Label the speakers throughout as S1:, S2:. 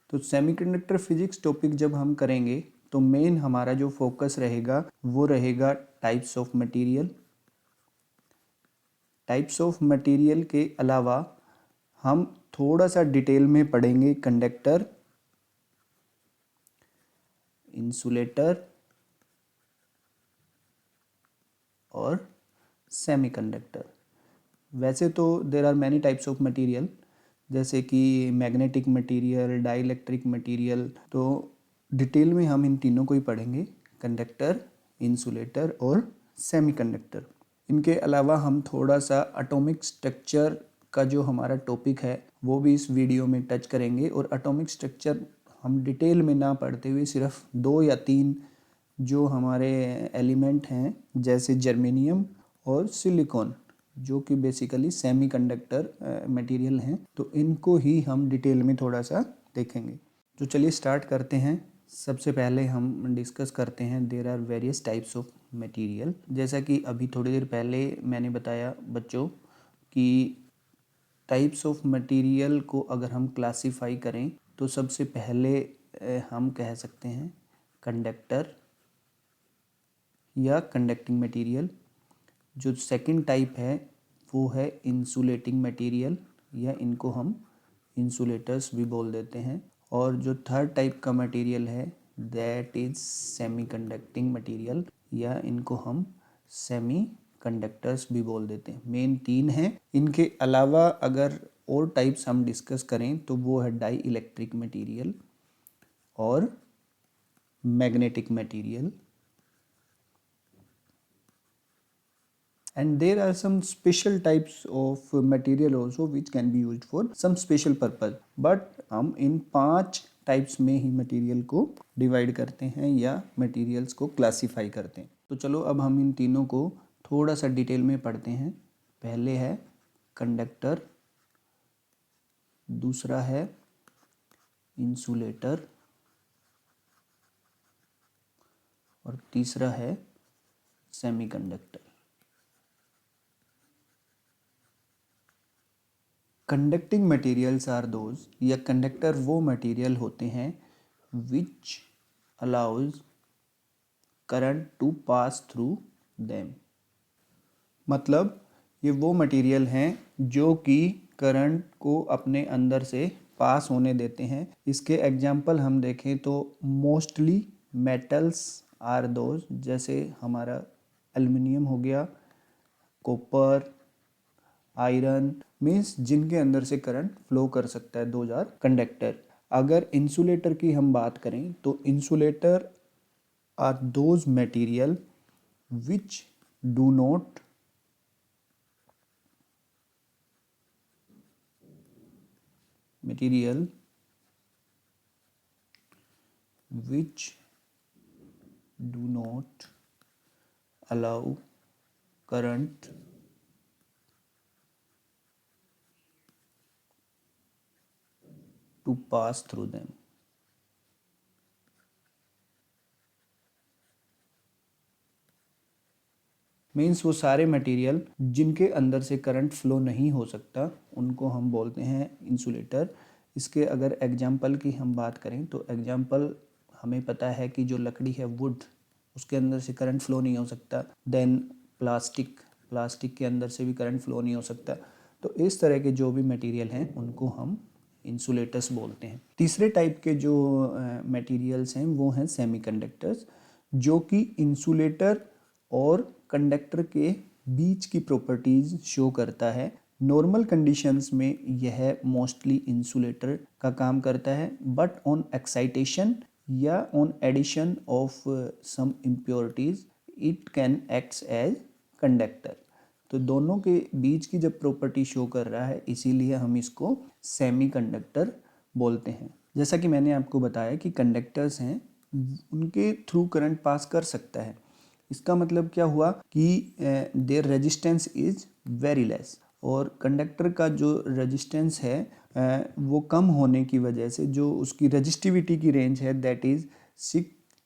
S1: तो semiconductor physics topic जब हम करेंगे तो मेन हमारा जो फोकस रहेगा वो रहेगा types of material. Types of material के अलावा हम थोड़ा सा डिटेल में पढ़ेंगे कंडक्टर, इंसुलेटर और सेमीकंडक्टर। वैसे तो there are many types of material, जैसे कि मैग्नेटिक मटेरियल, डाइलेक्ट्रिक मटेरियल। तो डिटेल में हम इन तीनों को ही पढ़ेंगे, कंडक्टर, इंसुलेटर और सेमीकंडक्टर। इनके अलावा हम थोड़ा सा एटॉमिक स्ट्रक्चर का जो हमारा टॉपिक है वो भी इस वीडियो में टच करेंगे। और एटॉमिक स्ट्रक्चर हम डिटेल में ना पढ़ते हुए सिर्फ 2 या 3 जो हमारे एलिमेंट हैं, जैसे जर्मेनियम और सिलिकॉन, जो कि बेसिकली सेमीकंडक्टर मटेरियल हैं, तो इनको ही हम डिटेल में थोड़ा सा देखेंगे। तो चलिए स्टार्ट करते हैं। सबसे पहले हम डिस्कस करते हैं there are various types of material. जैसा कि अभी थोड़ी देर पहले मैंने बताया बच्चों कि टाइप्स ऑफ मटेरियल को अगर हम क्लासिफाई करें तो सबसे पहले हम कह सकते हैं कंडक्टर या कंडक्टिंग मटेरियल। जो सेकंड टाइप है वो है इंसुलेटिंग मटेरियल, या इनको हम इंसुलेटर्स भी बोल देते हैं। और जो थर्ड टाइप का मटेरियल है that is semi conducting material, या इनको हम सेमी कंडक्टर्स भी बोल देते हैं। मेन 3 हैं। इनके अलावा अगर और टाइप्स हम डिस्कस करें तो वो है डाई इलेक्ट्रिक मटेरियल और magnetic material. And there are some special types of material also which can be used for some special purpose, but हम इन 5 टाइप्स में ही मटेरियल को डिवाइड करते हैं या मटेरियल्स को क्लासीफाई करते हैं। तो चलो अब हम इन तीनों को थोड़ा सा डिटेल में पढ़ते हैं। पहले है कंडक्टर, दूसरा है इंसुलेटर और तीसरा है semiconductor. Conducting materials are those, या कंडक्टर वो मटेरियल होते हैं which allows current to pass through them. मतलब ये वो मटेरियल हैं जो कि करंट को अपने अंदर से पास होने देते हैं। इसके एग्जांपल हम देखें तो मोस्टली मेटल्स आर दोज, जैसे हमारा एल्युमिनियम हो गया, कॉपर, आयरन, मीन्स जिनके अंदर से करंट फ्लो कर सकता है, दोज आर कंडक्टर। अगर इंसुलेटर की हम बात करें तो insulator are those material which do not material which do not allow current to pass through them। Means वो सारे मटेरियल जिनके अंदर से करंट फ्लो नहीं हो सकता उनको हम बोलते हैं इंसुलेटर। इसके अगर एग्जाम्पल की हम बात करें तो एग्जाम्पल हमें पता है कि जो लकड़ी है वुड, उसके अंदर से करंट फ्लो नहीं हो सकता। देन प्लास्टिक के अंदर से भी करंट फ्लो नहीं हो सकता। तो इस तरह के जो भी मटेरियल हैं उनको हम इंसुलेटर्स बोलते हैं। तीसरे टाइप के जो मटेरियल्स हैं वो हैं सेमीकंडक्टर्स, जो कि इंसुलेटर और कंडक्टर के बीच की प्रॉपर्टीज शो करता है। नॉर्मल कंडीशंस में यह मोस्टली इंसुलेटर का काम करता है, बट ऑन एक्साइटेशन या on addition of some impurities it can act as conductor. तो दोनों के बीच की जब प्रॉपर्टी शो कर रहा है इसीलिए हम इसको सेमीकंडक्टर बोलते हैं। जैसा कि मैंने आपको बताया कि कंडक्टर्स हैं उनके थ्रू करंट पास कर सकता है। इसका मतलब क्या हुआ कि there resistance is very less, और कंडक्टर का जो रेजिस्टेंस है वो कम होने की वजह से जो उसकी रेजिस्टिविटी की रेंज है दैट इज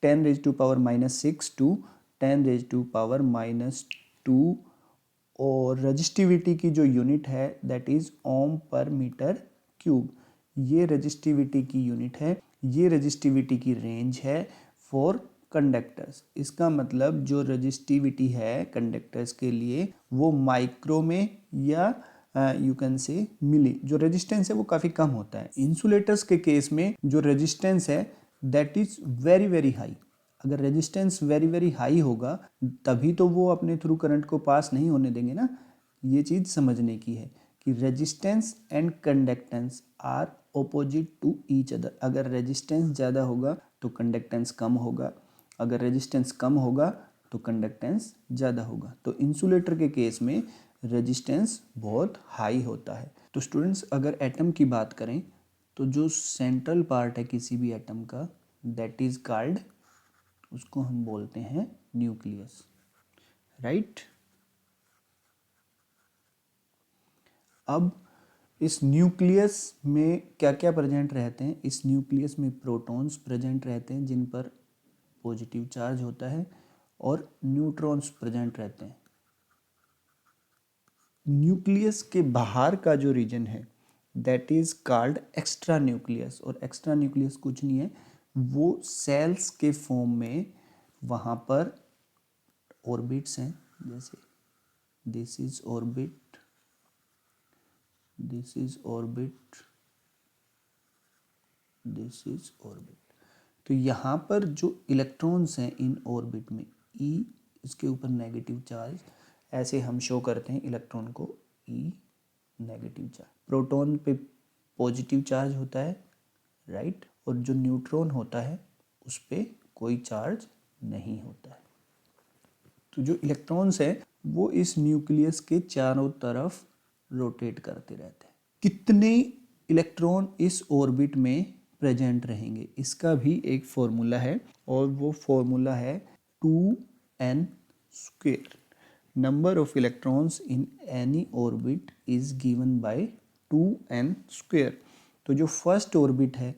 S1: 10⁻⁻⁶ टू 10⁻⁻2, और रजिस्टिविटी की जो यूनिट है दैट इज़ ओम पर मीटर क्यूब। ये रेजिस्टिविटी की यूनिट है, ये रेजिस्टिविटी की रेंज है फॉर कंडक्टर्स। इसका मतलब जो रेजिस्टिविटी है कंडक्टर्स के लिए वो माइक्रो में या यू कैन से मिली, जो रेजिस्टेंस है वो काफ़ी कम होता है। इंसुलेटर्स के केस में जो रेजिस्टेंस है that is very very high. अगर रेजिस्टेंस वेरी वेरी हाई होगा तभी तो वो अपने थ्रू करंट को पास नहीं होने देंगे ना। ये चीज़ समझने की है कि resistance and conductance are opposite to each other. अगर रेजिस्टेंस ज़्यादा होगा तो कंडक्टेंस कम होगा, अगर रेजिस्टेंस कम होगा तो कंडक्टेंस ज़्यादा होगा। तो इंसुलेटर के केस में रेजिस्टेंस बहुत हाई होता है। तो स्टूडेंट्स अगर एटम की बात करें तो जो सेंट्रल पार्ट है किसी भी एटम का दैट इज़ कॉल्ड, उसको हम बोलते हैं न्यूक्लियस, राइट। अब इस न्यूक्लियस में क्या क्या प्रेजेंट रहते हैं? इस न्यूक्लियस में प्रोटॉन्स प्रेजेंट रहते हैं जिन पर पॉजिटिव चार्ज होता है और न्यूट्रॉन्स प्रेजेंट रहते हैं। न्यूक्लियस के बाहर का जो रीजन है that is called extra nucleus. और एक्स्ट्रा न्यूक्लियस कुछ नहीं है, वो सेल्स के फॉर्म में वहाँ पर ऑर्बिट्स हैं, जैसे this is orbit, this is orbit, this is orbit. तो यहाँ पर जो इलेक्ट्रॉन्स हैं इन ऑर्बिट में, ई इसके ऊपर नेगेटिव चार्ज, ऐसे हम शो करते हैं इलेक्ट्रॉन को, ई नेगेटिव चार्ज। प्रोटॉन पे पॉजिटिव चार्ज होता है, राइट, और जो न्यूट्रॉन होता है उस पर कोई चार्ज नहीं होता है। तो जो इलेक्ट्रॉन्स हैं वो इस न्यूक्लियस के चारों तरफ रोटेट करते रहते हैं। कितने इलेक्ट्रॉन इस ऑर्बिट में प्रेजेंट रहेंगे इसका भी एक फॉर्मूला है, और वो फॉर्मूला है 2n square. Number of electrons in any orbit is given by 2n square. तो जो फर्स्ट ऑर्बिट है,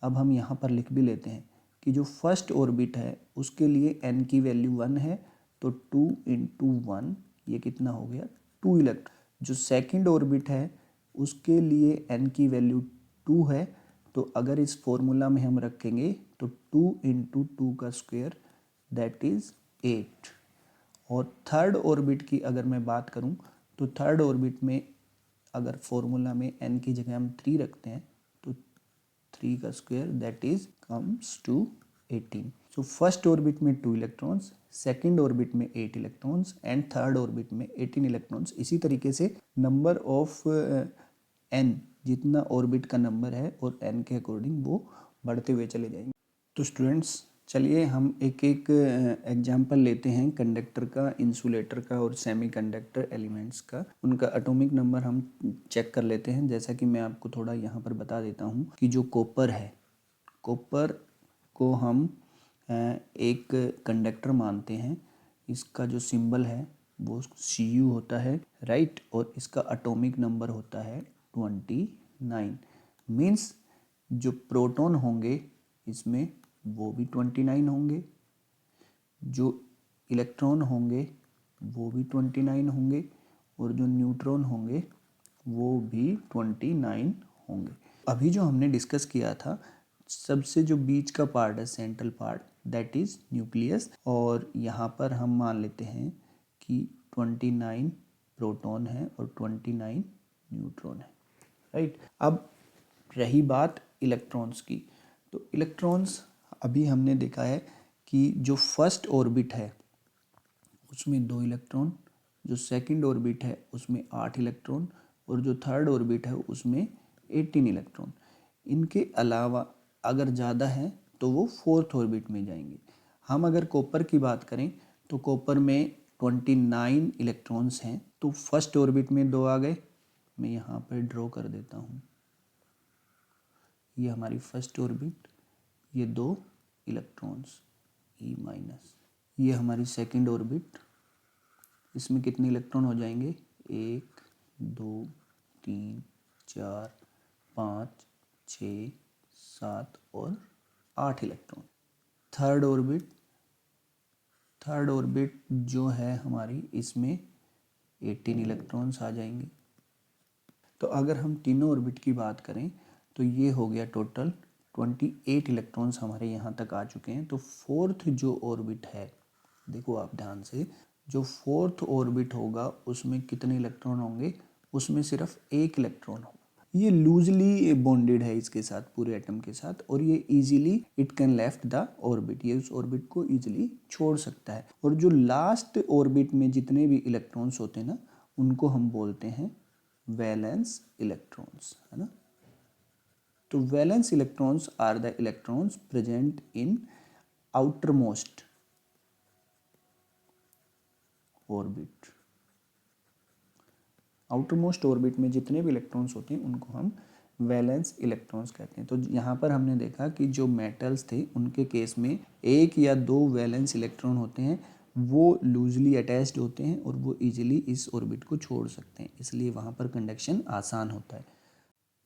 S1: अब हम यहाँ पर लिख भी लेते हैं कि जो फर्स्ट ऑर्बिट है उसके लिए n की वैल्यू 1 है, तो 2 इंटू 1 ये कितना हो गया, 2 इलेक्ट्रॉन। जो सेकंड ऑर्बिट है उसके लिए n की वैल्यू 2 है, तो अगर इस फॉर्मूला में हम रखेंगे तो 2 इंटू 2 का स्क्वायर दैट इज 8। और थर्ड ऑर्बिट की अगर मैं बात करूं तो थर्ड ऑर्बिट में अगर फॉर्मूला में n की जगह हम 3 रखते हैं तो 3 का square that is comes to 18। So first orbit में 2 इलेक्ट्रॉन्स, सेकंड ऑर्बिट में 8 इलेक्ट्रॉन्स एंड थर्ड ऑर्बिट में 18 इलेक्ट्रॉन्स। इसी तरीके से नंबर ऑफ n, जितना ऑर्बिट का नंबर है और n के अकॉर्डिंग वो बढ़ते हुए चले जाएंगे। तो स्टूडेंट्स चलिए हम एक एक एग्जाम्पल लेते हैं कंडक्टर का, इंसुलेटर का और सेमीकंडक्टर एलिमेंट्स का। उनका एटॉमिक नंबर हम चेक कर लेते हैं। जैसा कि मैं आपको थोड़ा यहाँ पर बता देता हूँ कि जो कॉपर है, कॉपर को हम एक कंडक्टर मानते हैं। इसका जो सिंबल है वो Cu होता है, राइट, और इसका एटॉमिक नंबर होता है 29। मीन्स जो प्रोटॉन होंगे इसमें वो भी 29 होंगे, जो इलेक्ट्रॉन होंगे वो भी 29 होंगे, और जो न्यूट्रॉन होंगे वो भी 29 होंगे। अभी जो हमने डिस्कस किया था, सबसे जो बीच का पार्ट है, central part, that is nucleus, और यहाँ पर हम मान लेते हैं कि 29 प्रोटॉन है और 29 न्यूट्रॉन है, राइट। अब रही बात इलेक्ट्रॉन्स की, तो इलेक्ट्रॉन्स अभी हमने देखा है कि जो फर्स्ट ऑर्बिट है उसमें 2 इलेक्ट्रॉन, जो सेकंड ऑर्बिट है उसमें 8 इलेक्ट्रॉन, और जो थर्ड ऑर्बिट है उसमें 18 इलेक्ट्रॉन। इनके अलावा अगर ज़्यादा है तो वो फोर्थ ऑर्बिट में जाएंगे। हम अगर कॉपर की बात करें तो कॉपर में 29 इलेक्ट्रॉन्स हैं, तो फर्स्ट ऑर्बिट में 2 आ गए। मैं यहाँ पर ड्रॉ कर देता हूँ, ये हमारी फर्स्ट ऑर्बिट, ये 2 इलेक्ट्रॉन्स E माइनस। ये हमारी सेकंड ऑर्बिट, इसमें कितने इलेक्ट्रॉन हो जाएंगे, 1 2 3 4 5 6 7 और 8 electron. Third orbit, third orbit जो है हमारी, इसमें 18 इलेक्ट्रॉन्स आ जाएंगे। तो अगर हम तीनों ऑर्बिट की बात करें तो ये हो गया टोटल 28 इलेक्ट्रॉन्स हमारे यहाँ तक आ चुके हैं। तो फोर्थ जो ऑर्बिट है, देखो आप ध्यान से, जो फोर्थ ऑर्बिट होगा उसमें कितने इलेक्ट्रॉन होंगे, उसमें सिर्फ एक इलेक्ट्रॉन होगा। ये लूजली बॉन्डेड है इसके साथ, पूरे एटम के साथ, और ये easily it can left the orbit, ये उस ऑर्बिट को इजीली छोड़ सकता है। और जो लास्ट ऑर्बिट में जितने भी इलेक्ट्रॉन्स होते हैं ना, उनको हम बोलते हैं वैलेंस इलेक्ट्रॉन्स, है ना। तो valence electrons are the electrons present in outermost orbit. Outermost orbit में जितने भी इलेक्ट्रॉन्स होते हैं उनको हम वैलेंस इलेक्ट्रॉन्स कहते हैं। तो यहाँ पर हमने देखा कि जो मेटल्स थे उनके केस में एक या दो वैलेंस इलेक्ट्रॉन होते हैं, वो लूजली अटैच्ड होते हैं और वो इजीली इस ऑर्बिट को छोड़ सकते हैं, इसलिए वहाँ पर कंडक्शन आसान होता है।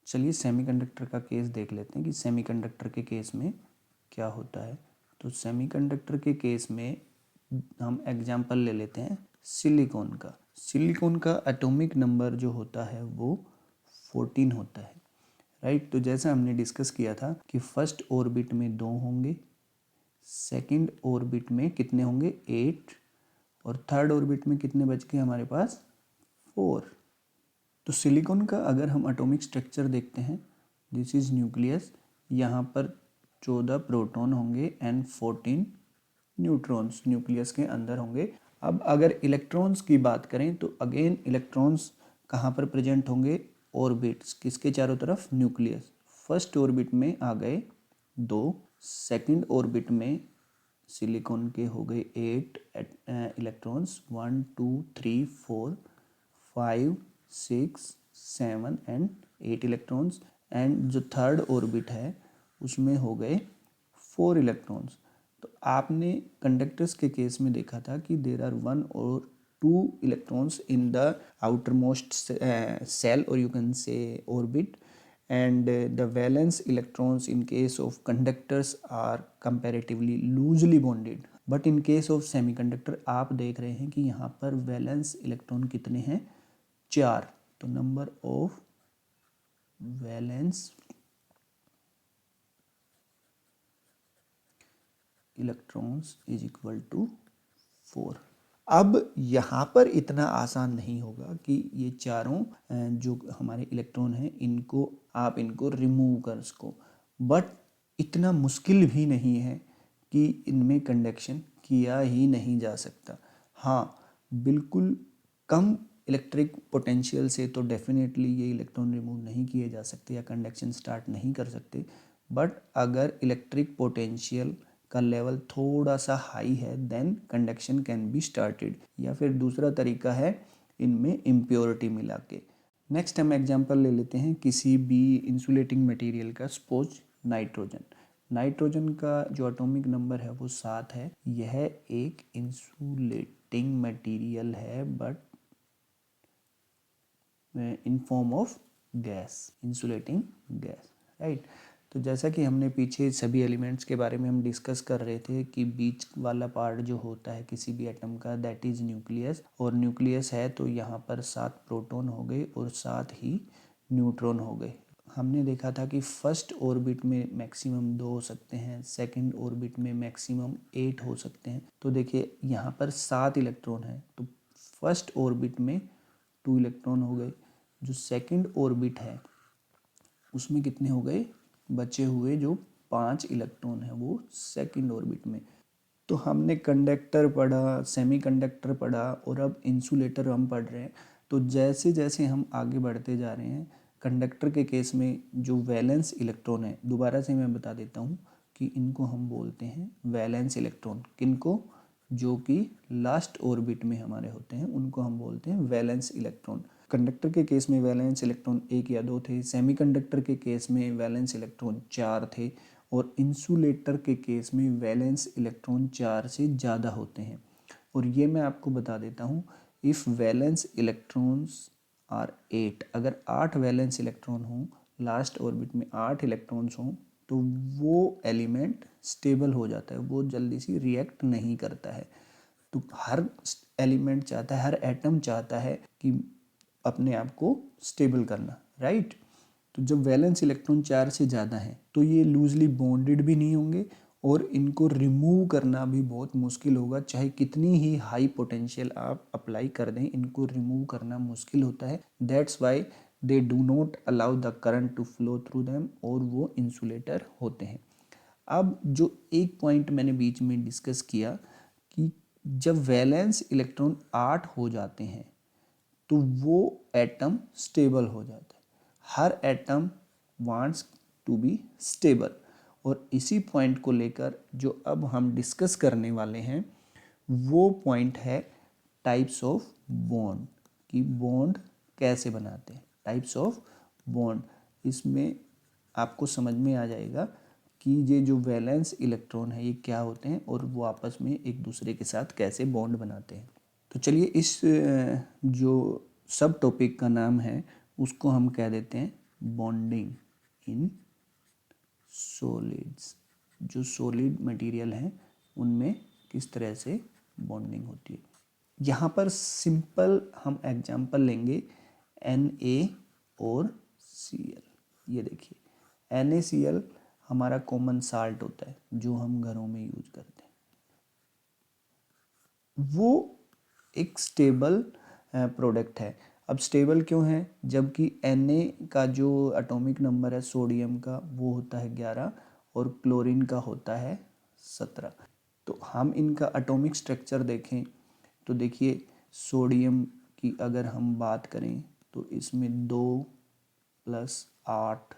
S1: चलिए सेमीकंडक्टर का केस देख लेते हैं कि सेमीकंडक्टर के केस में क्या होता है। तो सेमीकंडक्टर के केस में हम एग्जांपल ले लेते हैं सिलिकॉन का। सिलिकॉन का एटॉमिक नंबर जो होता है वो 14 होता है, राइट। तो जैसा हमने डिस्कस किया था कि फर्स्ट ऑर्बिट में 2 होंगे, सेकंड ऑर्बिट में कितने होंगे 8, और थर्ड ऑर्बिट में कितने बच गए हमारे पास 4। तो सिलिकॉन का अगर हम एटॉमिक स्ट्रक्चर देखते हैं, दिस इज न्यूक्लियस, यहाँ पर 14 प्रोटॉन होंगे एंड 14 न्यूट्रॉन्स न्यूक्लियस के अंदर होंगे। अब अगर इलेक्ट्रॉन्स की बात करें तो अगेन इलेक्ट्रॉन्स कहाँ पर प्रेजेंट होंगे, ऑर्बिट्स, किसके चारों तरफ, न्यूक्लियस। फर्स्ट ऑर्बिट में आ गए 2, सेकंड ऑर्बिट में सिलिकॉन के हो गए 8 इलेक्ट्रॉन्स, 1 2 3 4 5 6 7 एंड 8 इलेक्ट्रॉन्स। एंड जो थर्ड ऑर्बिट है उसमें हो गए 4 इलेक्ट्रॉन्स। तो आपने कंडक्टर्स के केस में देखा था कि देर आर 1 और 2 electrons in the outermost shell, और you can say orbit, and the valence electrons in case of conductors are comparatively loosely bonded, but in case of semiconductor आप देख रहे हैं कि यहाँ पर वैलेंस इलेक्ट्रॉन कितने हैं, 4। तो number of valence electrons is equal to 4। अब यहाँ पर इतना आसान नहीं होगा कि ये चारों जो हमारे इलेक्ट्रॉन हैं इनको रिमूव कर सको, बट इतना मुश्किल भी नहीं है कि इनमें कंडक्शन किया ही नहीं जा सकता। हाँ, बिल्कुल कम इलेक्ट्रिक पोटेंशियल से तो डेफिनेटली ये इलेक्ट्रॉन रिमूव नहीं किए जा सकते या कंडक्शन स्टार्ट नहीं कर सकते, बट अगर इलेक्ट्रिक पोटेंशियल का लेवल थोड़ा सा हाई है then conduction can be started, या फिर दूसरा तरीका है इनमें इम्प्योरिटी मिला के। नेक्स्ट हम एग्जांपल ले लेते हैं किसी भी इंसुलेटिंग मटेरियल का, सपोज नाइट्रोजन। नाइट्रोजन का जो एटॉमिक नंबर है वो 7 है। यह एक इंसुलेटिंग मटेरियल है but in form of gas, insulating gas, right. तो जैसा कि हमने पीछे सभी एलिमेंट्स के बारे में हम डिस्कस कर रहे थे कि बीच वाला पार्ट जो होता है किसी भी एटम का, दैट इज न्यूक्लियस, और न्यूक्लियस है तो यहाँ पर 7 प्रोटॉन हो गए और 7 ही न्यूट्रॉन हो गए। हमने देखा था कि फर्स्ट ऑर्बिट में मैक्सिमम 2 हो सकते हैं, सेकंड ऑर्बिट में मैक्सिमम 8 हो सकते हैं। तो देखिए यहाँ पर 7 इलेक्ट्रॉन है, तो फर्स्ट ऑर्बिट में 2 इलेक्ट्रॉन हो गए। जो सेकंड ऑर्बिट है उसमें कितने हो गए, बचे हुए जो 5 इलेक्ट्रॉन है वो सेकंड ऑर्बिट में। तो हमने कंडक्टर पढ़ा, सेमीकंडक्टर पढ़ा, और अब इंसुलेटर हम पढ़ रहे हैं। तो जैसे जैसे हम आगे बढ़ते जा रहे हैं, कंडक्टर के केस में जो वैलेंस इलेक्ट्रॉन है, दोबारा से मैं बता देता हूँ कि इनको हम बोलते हैं वैलेंस इलेक्ट्रॉन। किनको, जो कि लास्ट ऑर्बिट में हमारे होते हैं उनको हम बोलते हैं वैलेंस इलेक्ट्रॉन। कंडक्टर के केस में वैलेंस इलेक्ट्रॉन 1 या 2 थे, सेमीकंडक्टर के केस में वैलेंस इलेक्ट्रॉन 4 थे, और इंसुलेटर के केस में वैलेंस इलेक्ट्रॉन 4 से ज़्यादा होते हैं। और ये मैं आपको बता देता हूँ, इफ़ वैलेंस इलेक्ट्रॉन्स आर 8, अगर 8 वैलेंस इलेक्ट्रॉन हों, लास्ट ऑर्बिट में 8 इलेक्ट्रॉन्स हों, तो वो एलिमेंट स्टेबल हो जाता है, वो जल्दी से रिएक्ट नहीं करता है। तो हर एलिमेंट चाहता है, हर एटम चाहता है कि अपने आप को स्टेबल करना, राइट। तो जब वैलेंस इलेक्ट्रॉन 4 से ज़्यादा है तो ये लूजली बॉन्डेड भी नहीं होंगे और इनको रिमूव करना भी बहुत मुश्किल होगा। चाहे कितनी ही हाई पोटेंशियल आप अप्लाई कर दें, इनको रिमूव करना मुश्किल होता है। That's why they do not allow the current to flow through them, और वो इंसुलेटर होते हैं। अब जो एक पॉइंट मैंने बीच में डिस्कस किया कि जब वैलेंस इलेक्ट्रॉन 8 हो जाते हैं तो वो एटम स्टेबल हो जाता है। हर atom wants to be stable, और इसी पॉइंट को लेकर जो अब हम डिस्कस करने वाले हैं वो पॉइंट है टाइप्स ऑफ बॉन्ड, कि बॉन्ड कैसे बनाते हैं, टाइप्स ऑफ बॉन्ड। इसमें आपको समझ में आ जाएगा कि ये जो वैलेंस इलेक्ट्रॉन है ये क्या होते हैं और वो आपस में एक दूसरे के साथ कैसे बॉन्ड बनाते हैं। तो चलिए इस जो सब टॉपिक का नाम है उसको हम कह देते हैं बॉन्डिंग इन सॉलिड्स। जो सॉलिड मटेरियल हैं उनमें किस तरह से बॉन्डिंग होती है। यहाँ पर सिंपल हम एग्जांपल लेंगे Na और Cl। ये देखिए NaCl हमारा कॉमन साल्ट होता है जो हम घरों में यूज करते हैं। वो एक स्टेबल प्रोडक्ट है। अब स्टेबल क्यों है, जबकि Na का जो एटॉमिक नंबर है सोडियम का वो होता है 11 और क्लोरीन का होता है 17। तो हम इनका एटॉमिक स्ट्रक्चर देखें तो देखिए सोडियम की अगर हम बात करें तो इसमें 2 + 8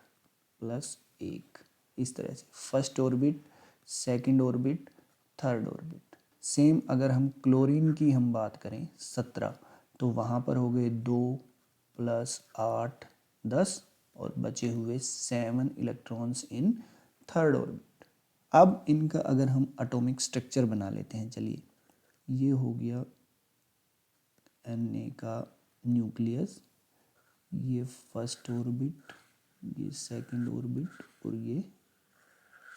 S1: + 1 इस तरह से first orbit, second orbit, third orbit. Same अगर हम क्लोरीन की हम बात करें 17 तो वहाँ पर हो गए 2 + 8 10 और बचे हुए 7 इलेक्ट्रॉन्स इन थर्ड ऑर्बिट। अब इनका अगर हम एटॉमिक स्ट्रक्चर बना लेते हैं, चलिए ये हो गया Na का न्यूक्लियस, ये फर्स्ट ऑर्बिट, ये सेकंड ऑर्बिट और ये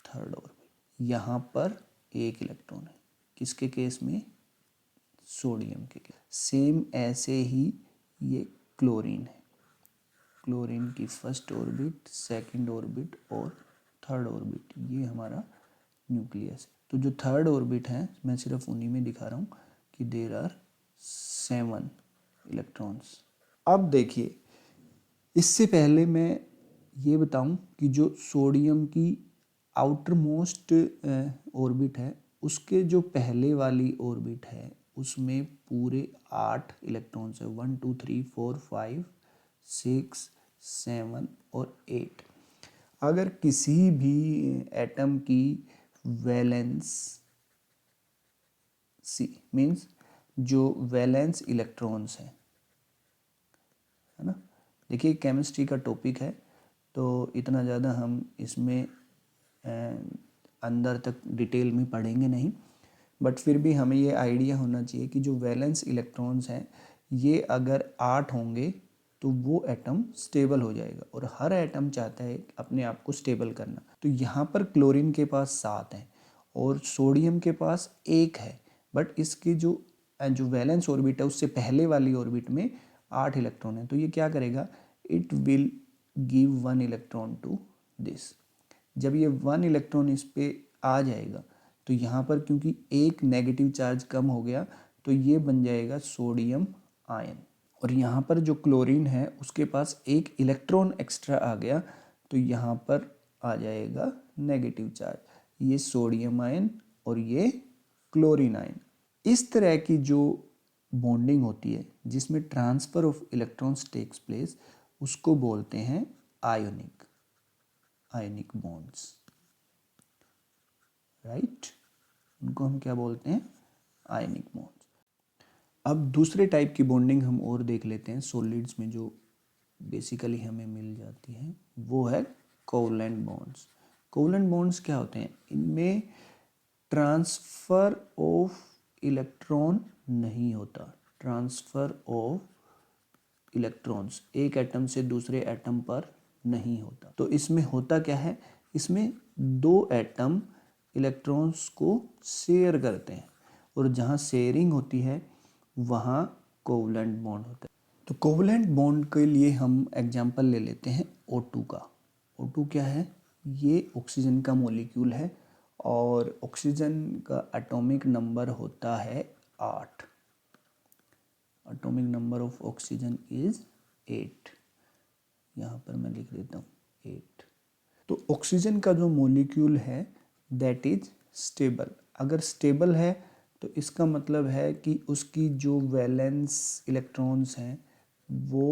S1: थर्ड ऑर्बिट। यहाँ पर एक इलेक्ट्रॉन है, किसके केस में, सोडियम के केस। सेम ऐसे ही ये क्लोरीन है, क्लोरीन की फर्स्ट ऑर्बिट, सेकंड ऑर्बिट और थर्ड ऑर्बिट, ये हमारा न्यूक्लियस है। तो जो थर्ड ऑर्बिट है मैं सिर्फ उन्हीं में दिखा रहा हूँ कि देयर आर 7 इलेक्ट्रॉन्स। अब देखिए इससे पहले मैं ये बताऊं कि जो सोडियम की आउटर मोस्ट ऑर्बिट है उसके जो पहले वाली ऑर्बिट है उसमें पूरे 8 इलेक्ट्रॉन्स है, 1 2 3 4 5 6 7 और 8। अगर किसी भी एटम की वैलेंस सी मीन्स जो वैलेंस इलेक्ट्रॉन्स है ना, देखिए केमिस्ट्री का टॉपिक है तो इतना ज़्यादा हम इसमें अंदर तक डिटेल में पढ़ेंगे नहीं, बट फिर भी हमें ये आइडिया होना चाहिए कि जो वैलेंस इलेक्ट्रॉन्स हैं ये अगर 8 होंगे तो वो एटम स्टेबल हो जाएगा, और हर एटम चाहता है अपने आप को स्टेबल करना। तो यहाँ पर क्लोरीन के पास 7 हैं और सोडियम के पास 1 है, बट इसकी जो जो वैलेंस ऑर्बिट है उससे पहले वाली ऑर्बिट में 8 इलेक्ट्रॉन है। तो ये क्या करेगा, it will give 1 electron to this. जब ये 1 इलेक्ट्रॉन इस पे आ जाएगा तो यहाँ पर क्योंकि एक नेगेटिव चार्ज कम हो गया तो ये बन जाएगा सोडियम आयन, और यहाँ पर जो क्लोरीन है उसके पास एक इलेक्ट्रॉन एक्स्ट्रा आ गया तो यहाँ पर आ जाएगा नेगेटिव चार्ज, ये सोडियम आयन और ये क्लोरीन आयन। इस तरह की जो बॉन्डिंग होती है जिसमें transfer of electrons takes place उसको बोलते हैं आयनिक बॉन्ड्स, राइट। उनको हम क्या बोलते हैं, आयनिक बॉन्ड्स। अब दूसरे टाइप की बॉन्डिंग हम और देख लेते हैं सॉलिड्स में जो बेसिकली हमें मिल जाती है, वो है कोवलेंट बॉन्ड्स। कोवलेंट बॉन्ड्स क्या होते हैं, इनमें ट्रांसफर ऑफ इलेक्ट्रॉन नहीं होता, ट्रांसफर ऑफ इलेक्ट्रॉन्स एक एटम से दूसरे एटम पर नहीं होता। तो इसमें होता क्या है, इसमें 2 एटम इलेक्ट्रॉन्स को शेयर करते हैं, और जहाँ शेयरिंग होती है वहाँ कोवलेंट बॉन्ड होता है। तो कोवलेंट बॉन्ड के लिए हम एग्जांपल ले लेते हैं O2 का। O2 क्या है? ये ऑक्सीजन का मॉलिक्यूल है और ऑक्सीजन का एटॉमिक नंबर होता है 8। Atomic number of oxygen is 8। यहाँ पर मैं लिख देता हूँ 8। तो ऑक्सीजन का जो मॉलिक्यूल है दैट इज स्टेबल। अगर स्टेबल है तो इसका मतलब है कि उसकी जो वैलेंस इलेक्ट्रॉन्स हैं वो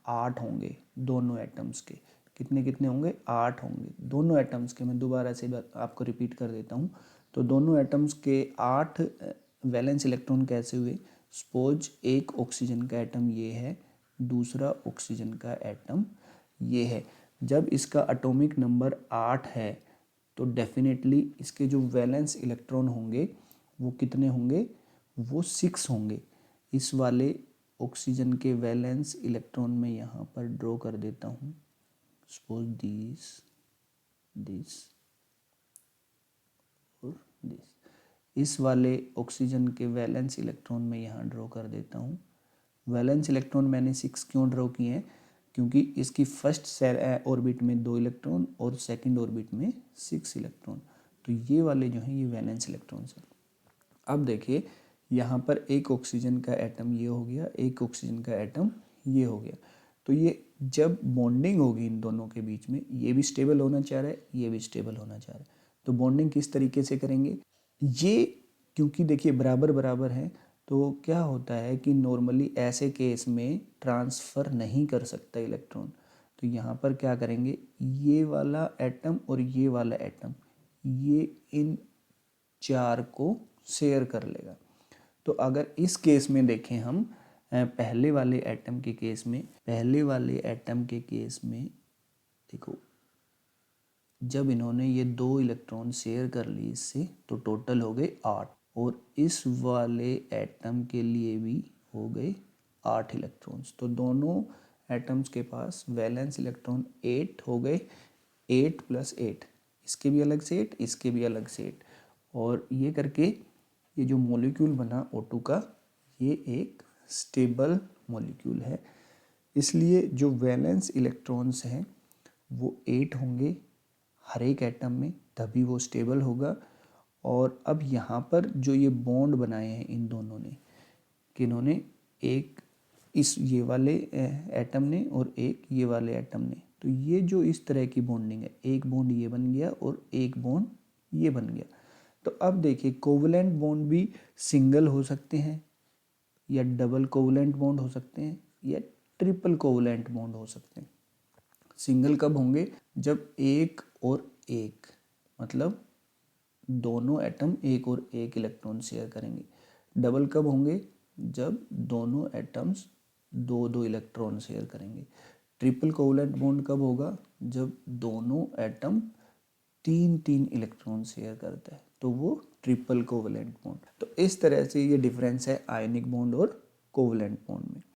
S1: 8 होंगे दोनों एटम्स के। कितने कितने होंगे? 8 होंगे दोनों एटम्स के। मैं दोबारा से आपको रिपीट कर देता हूँ। तो दोनों एटम्स के 8 वैलेंस इलेक्ट्रॉन कैसे हुए? सपोज एक ऑक्सीजन का एटम ये है, दूसरा ऑक्सीजन का एटम ये है। जब इसका एटॉमिक नंबर 8 है तो डेफिनेटली इसके जो वैलेंस इलेक्ट्रॉन होंगे वो कितने होंगे? वो 6 होंगे। इस वाले ऑक्सीजन के वैलेंस इलेक्ट्रॉन में यहाँ पर ड्रॉ कर देता हूँ। सपोज दिस और दिस। इस वाले ऑक्सीजन के वैलेंस इलेक्ट्रॉन में यहाँ ड्रॉ कर देता हूँ। वैलेंस इलेक्ट्रॉन मैंने 6 क्यों ड्रॉ किए हैं? क्योंकि इसकी फर्स्ट सेल ऑर्बिट में 2 इलेक्ट्रॉन और सेकंड ऑर्बिट में 6 इलेक्ट्रॉन। तो ये वाले जो हैं ये वैलेंस इलेक्ट्रॉन्स हैं। अब देखिए यहाँ पर एक ऑक्सीजन का एटम ये हो गया, एक ऑक्सीजन का एटम ये हो गया। तो ये जब बॉन्डिंग होगी इन दोनों के बीच में, ये भी स्टेबल होना चाह रहा है, ये भी स्टेबल होना चाह रहा है। तो बॉन्डिंग किस तरीके से करेंगे? ये क्योंकि देखिए बराबर बराबर है तो क्या होता है कि नॉर्मली ऐसे केस में ट्रांसफ़र नहीं कर सकता इलेक्ट्रॉन। तो यहाँ पर क्या करेंगे? ये वाला एटम और ये वाला एटम ये इन 4 को शेयर कर लेगा। तो अगर इस केस में देखें हम पहले वाले एटम के केस में देखो जब इन्होंने ये 2 इलेक्ट्रॉन शेयर कर ली इससे तो टोटल हो गए 8 और इस वाले एटम के लिए भी हो गए 8 इलेक्ट्रॉन्स। तो दोनों एटम्स के पास वैलेंस इलेक्ट्रॉन 8 हो गए। 8 + 8, इसके भी अलग से 8, इसके भी अलग से 8 और ये करके ये जो मॉलिक्यूल बना O2 का ये एक स्टेबल मॉलिक्यूल है। इसलिए जो वैलेंस इलेक्ट्रॉन्स हैं वो 8 होंगे हर एक एटम में, तभी वो स्टेबल होगा। और अब यहाँ पर जो ये बॉन्ड बनाए हैं इन दोनों ने, किन्होंने? एक इस ये वाले एटम ने और एक ये वाले एटम ने। तो ये जो इस तरह की बॉन्डिंग है, एक बॉन्ड ये बन गया और एक बॉन्ड ये बन गया। तो अब देखिए कोवलेंट बॉन्ड भी सिंगल हो सकते हैं या डबल कोवलेंट बॉन्ड हो सकते हैं या ट्रिपल कोवलेंट बॉन्ड हो सकते हैं। सिंगल कब होंगे? जब एक और एक, मतलब दोनों एटम एक और एक इलेक्ट्रॉन शेयर करेंगे। डबल कब होंगे? जब दोनों एटम्स 2-2 इलेक्ट्रॉन शेयर करेंगे। ट्रिपल कोवलेंट बॉन्ड कब होगा? जब दोनों एटम 3-3 इलेक्ट्रॉन शेयर करता है, तो वो ट्रिपल कोवलेंट बॉन्ड। तो इस तरह से ये डिफरेंस है आयनिक बॉन्ड और कोवलेंट बॉन्ड में।